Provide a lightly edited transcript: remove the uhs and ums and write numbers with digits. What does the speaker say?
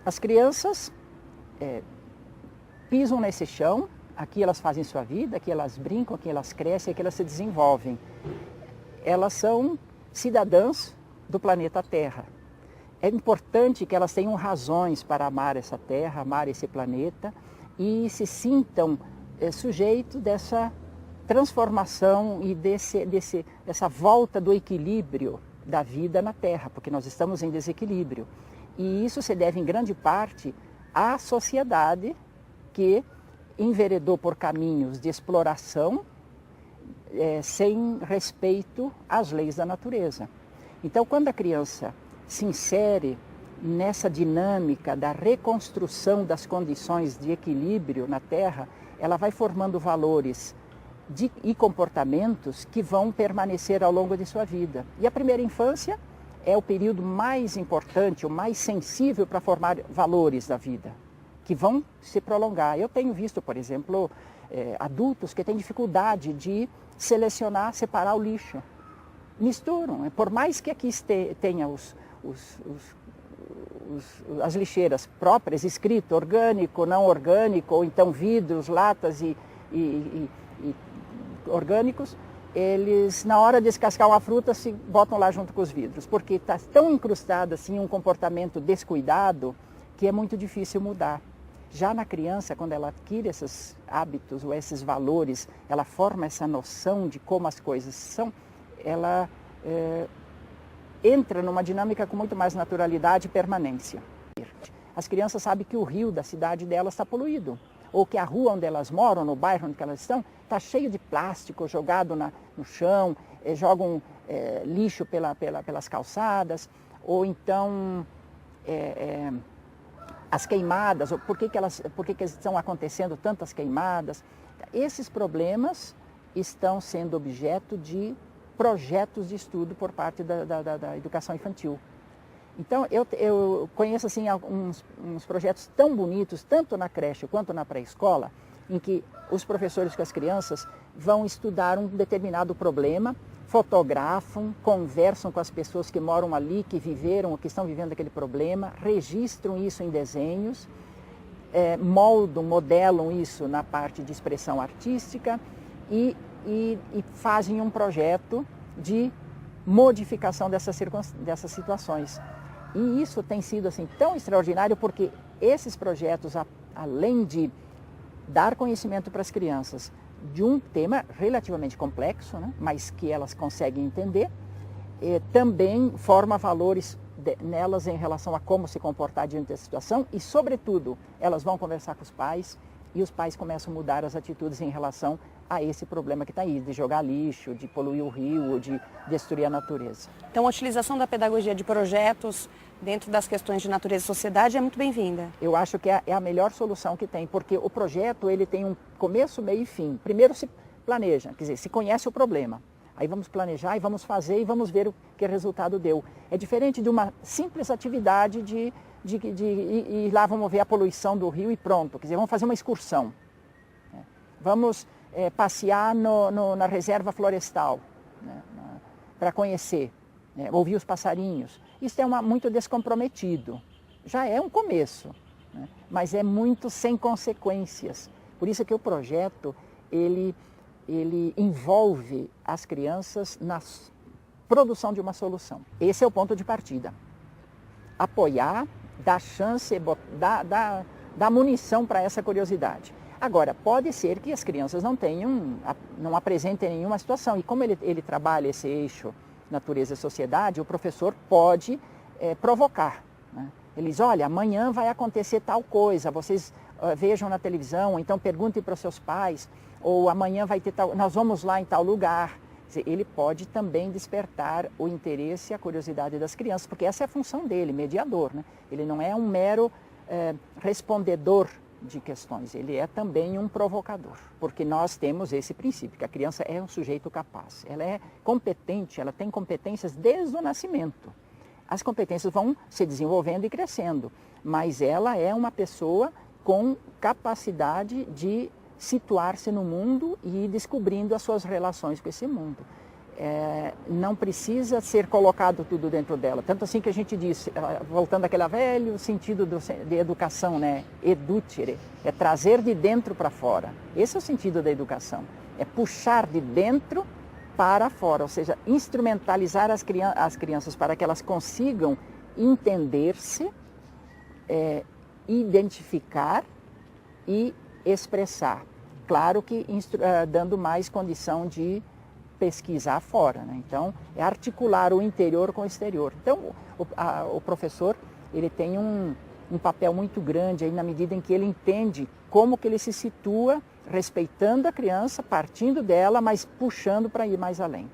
As crianças pisam nesse chão, aqui elas fazem sua vida, aqui elas brincam, aqui elas crescem, aqui elas se desenvolvem. Elas são cidadãs do planeta Terra. É importante que elas tenham razões para amar essa Terra, amar esse planeta e se sintam sujeitos dessa transformação e dessa volta do equilíbrio da vida na Terra, porque nós estamos em desequilíbrio. E isso se deve em grande parte à sociedade que enveredou por caminhos de exploração sem respeito às leis da natureza. Então, quando a criança se insere nessa dinâmica da reconstrução das condições de equilíbrio na Terra, ela vai formando valores e comportamentos que vão permanecer ao longo de sua vida. E a primeira infância é o período mais importante, o mais sensível para formar valores da vida, que vão se prolongar. Eu tenho visto, por exemplo, adultos que têm dificuldade de selecionar, separar o lixo. Misturam. Por mais que aqui tenha as lixeiras próprias, escrito orgânico, não orgânico, ou então vidros, latas e orgânicos, eles, na hora de descascar uma fruta, se botam lá junto com os vidros, porque está tão incrustado assim um comportamento descuidado que é muito difícil mudar. Já na criança, quando ela adquire esses hábitos ou esses valores, ela forma essa noção de como as coisas são, ela entra numa dinâmica com muito mais naturalidade e permanência. As crianças sabem que o rio da cidade delas está poluído, ou que a rua onde elas moram, no bairro onde elas estão, está cheio de plástico jogado no chão, jogam lixo pelas calçadas, ou então as queimadas, ou por que estão acontecendo tantas queimadas. Esses problemas estão sendo objeto de projetos de estudo por parte da educação infantil. Então, eu conheço assim, uns projetos tão bonitos, tanto na creche quanto na pré-escola, em que os professores com as crianças vão estudar um determinado problema, fotografam, conversam com as pessoas que moram ali, que viveram ou que estão vivendo aquele problema, registram isso em desenhos, modelam isso na parte de expressão artística e fazem um projeto de modificação dessas situações. E isso tem sido assim, tão extraordinário porque esses projetos, além de dar conhecimento para as crianças de um tema relativamente complexo, né, mas que elas conseguem entender, também forma valores nelas em relação a como se comportar diante da situação e, sobretudo, elas vão conversar com os pais e os pais começam a mudar as atitudes em relação a esse problema que está aí, de jogar lixo, de poluir o rio, ou de destruir a natureza. Então, a utilização da pedagogia de projetos dentro das questões de natureza e sociedade é muito bem-vinda. Eu acho que é a melhor solução que tem, porque o projeto ele tem um começo, meio e fim. Primeiro se planeja, quer dizer, se conhece o problema. Aí vamos planejar e vamos fazer e vamos ver o que resultado deu. É diferente de uma simples atividade de ir lá, vamos ver a poluição do rio e pronto. Quer dizer, vamos fazer uma excursão. Vamos passear na reserva florestal, né, para conhecer, ouvir os passarinhos. Isso é muito descomprometido. Já é um começo, né, mas é muito sem consequências. Por isso que o projeto, ele envolve as crianças na produção de uma solução. Esse é o ponto de partida. Apoiar, dar chance, dar munição para essa curiosidade. Agora, pode ser que as crianças não apresentem nenhuma situação. E como ele trabalha esse eixo natureza e sociedade, o professor pode provocar, né? Ele diz, olha, amanhã vai acontecer tal coisa, vocês vejam na televisão, ou então perguntem para os seus pais, ou amanhã vai ter nós vamos lá em tal lugar. Quer dizer, ele pode também despertar o interesse e a curiosidade das crianças, porque essa é a função dele, mediador, né? Ele não é um mero respondedor de questões, ele é também um provocador, porque nós temos esse princípio, que a criança é um sujeito capaz, ela é competente, ela tem competências desde o nascimento. as competências vão se desenvolvendo e crescendo, mas ela é uma pessoa com capacidade de situar-se no mundo e ir descobrindo as suas relações com esse mundo. Não precisa ser colocado tudo dentro dela. Tanto assim que a gente diz, voltando àquele velho sentido de educação, né? Educere, é trazer de dentro para fora. Esse é o sentido da educação, é puxar de dentro para fora, ou seja, instrumentalizar as crianças para que elas consigam entender-se, identificar e expressar. Claro que dando mais condição de pesquisar fora, né? Então, é articular o interior com o exterior. Então, o professor, ele tem um papel muito grande aí na medida em que ele entende como que ele se situa, respeitando a criança, partindo dela, mas puxando para ir mais além.